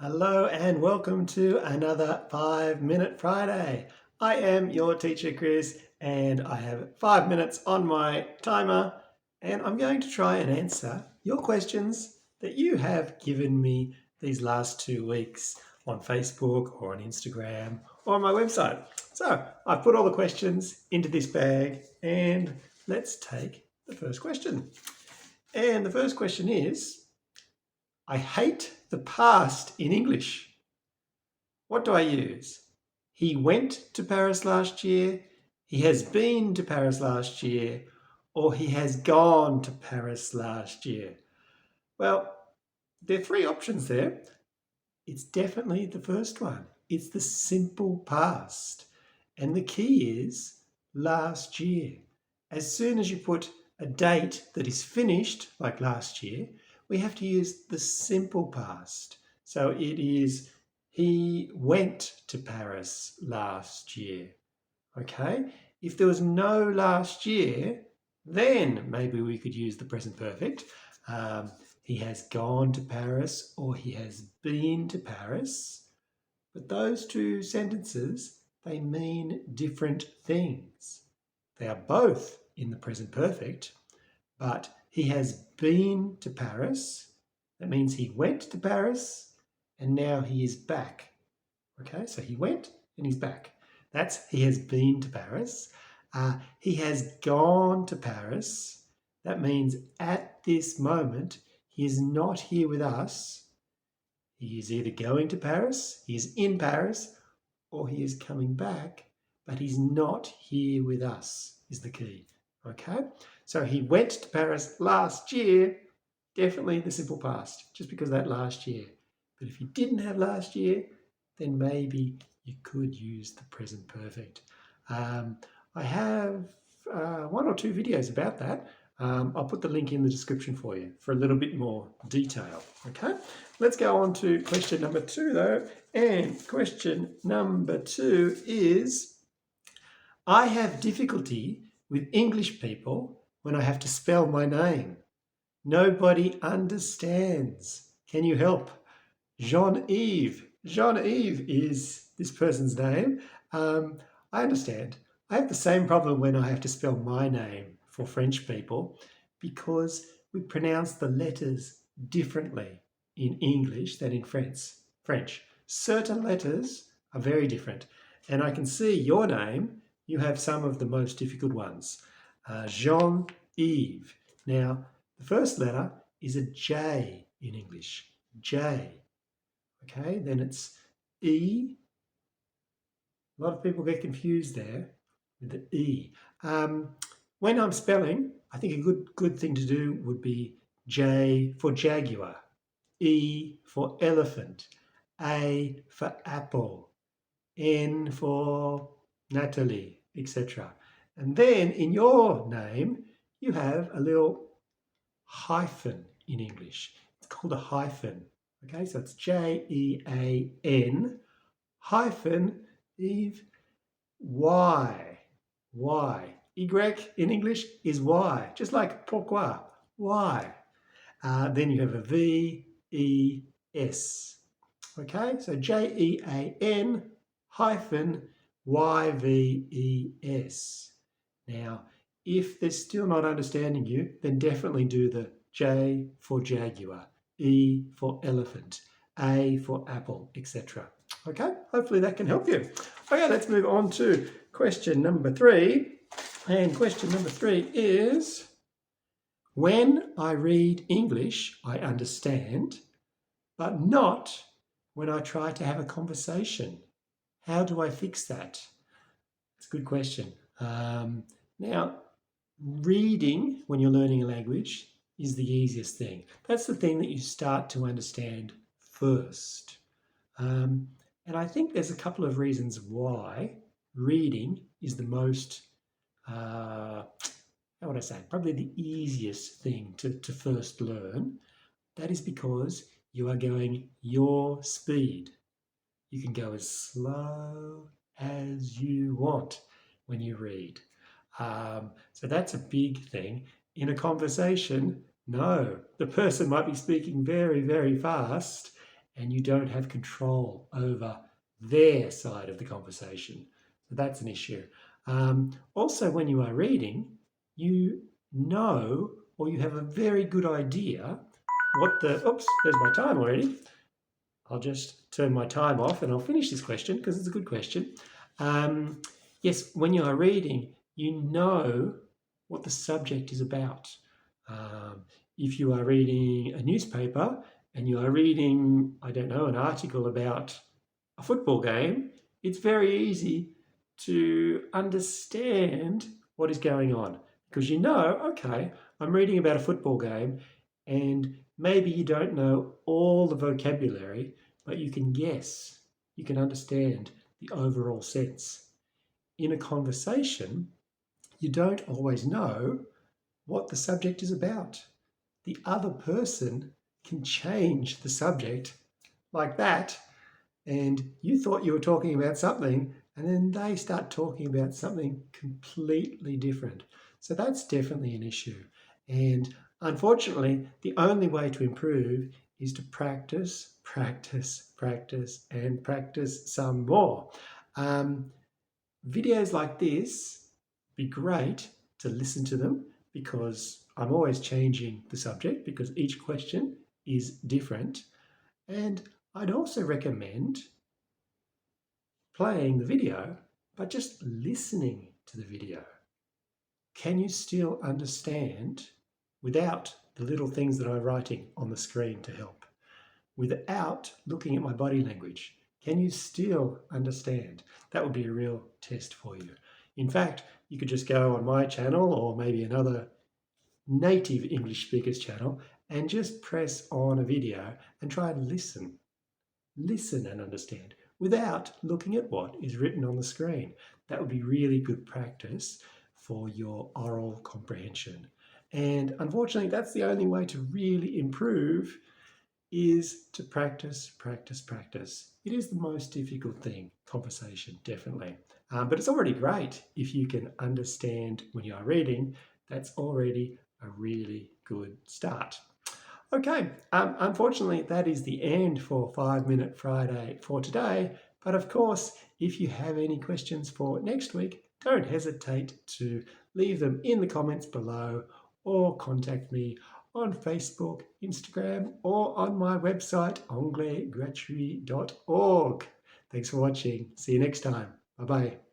Hello and welcome to another 5-Minute Friday. I am your teacher Chris and I have 5 minutes on my timer and I'm going to try and answer your questions that you have given me these last 2 weeks on Facebook or on Instagram or on my website. So I've put all the questions into this bag and let's take the first question. And the first question is, I hate the past in English. What do I use? He went to Paris last year, he has been to Paris last year, or he has gone to Paris last year. Well, there are 3 options there. It's definitely the first one. It's the simple past. And the key is last year. As soon as you put a date that is finished, like last year, we have to use the simple past. So it is, he went to Paris last year. Okay? If there was no last year, then maybe we could use the present perfect. He has gone to Paris or he has been to Paris. But those 2 sentences, they mean different things. They are both in the present perfect, but he has been to Paris. That means he went to Paris and now he is back. Okay, so he went and he's back. That's he has been to Paris. He has gone to Paris. That means at this moment he is not here with us. He is either going to Paris, he is in Paris, or he is coming back, but he's not here with us, is the key. Okay, so he went to Paris last year, definitely the simple past, just because of that last year. But if you didn't have last year, then maybe you could use the present perfect. I have 1 or 2 videos about that. I'll put the link in the description for you for a little bit more detail. Okay, let's go on to question number 2 though. And question number 2 is, I have difficulty with English people when I have to spell my name. Nobody understands. Can you help? Jean-Yves. Jean-Yves is this person's name. I understand. I have the same problem when I have to spell my name for French people because we pronounce the letters differently in English than in French. Certain letters are very different. And I can see your name, you have some of the most difficult ones. Jean-Yves. Now, the first letter is a J in English. J. Okay, then it's E. A lot of people get confused there with the E. When I'm spelling, I think a good thing to do would be J for jaguar, E for elephant, A for apple, N for Natalie, etc. And then in your name, you have a little hyphen in English. It's called a hyphen. Okay, so it's J-E-A-N hyphen Eve Y. Y. Y in English is Y, just like pourquoi, why. Then you have a V-E-S. Okay, so J-E-A-N hyphen Y-V-E-S. Now, if they're still not understanding you, then definitely do the J for jaguar, E for elephant, A for apple, etc. Okay, hopefully that can help you. Okay, let's move on to question number 3. And question number 3 is, when I read English, I understand, but not when I try to have a conversation. How do I fix that? It's a good question. Now, reading when you're learning a language is the easiest thing. That's the thing that you start to understand first. And I think there's a couple of reasons why reading is the most, how would I say, probably the easiest thing to first learn. That is because you are going your speed. You can go as slow as you want when you read. So that's a big thing. In a conversation, no, the person might be speaking very, very fast and you don't have control over their side of the conversation. So that's an issue. Also, when you are reading, you know, or you have a very good idea what the, oops, there's my time already. I'll just turn my time off and I'll finish this question because it's a good question. Yes, when you are reading, you know what the subject is about. If you are reading a newspaper and you are reading, I don't know, an article about a football game, it's very easy to understand what is going on because you know, okay, I'm reading about a football game and maybe you don't know all the vocabulary, but you can guess, you can understand the overall sense. In a conversation, you don't always know what the subject is about. The other person can change the subject like that, and you thought you were talking about something, and then they start talking about something completely different. So that's definitely an issue. And unfortunately, the only way to improve is to practice, practice, practice, and practice some more. Videos like this be great to listen to them because I'm always changing the subject because each question is different. And I'd also recommend playing the video, but just listening to the video. Can you still understand without the little things that I'm writing on the screen to help? Without looking at my body language, can you still understand? That would be a real test for you. In fact, you could just go on my channel or maybe another native English speaker's channel and just press on a video and try and listen. Listen and understand without looking at what is written on the screen. That would be really good practice for your oral comprehension. And unfortunately, that's the only way to really improve is to practice, practice, practice. It is the most difficult thing, conversation, definitely. But it's already great if you can understand when you are reading. That's already a really good start. Okay, unfortunately, that is the end for 5 Minute Friday for today. But of course, if you have any questions for next week, don't hesitate to leave them in the comments below or contact me on Facebook, Instagram, or on my website, anglais-gratuit.org. Thanks for watching. See you next time. Bye-bye.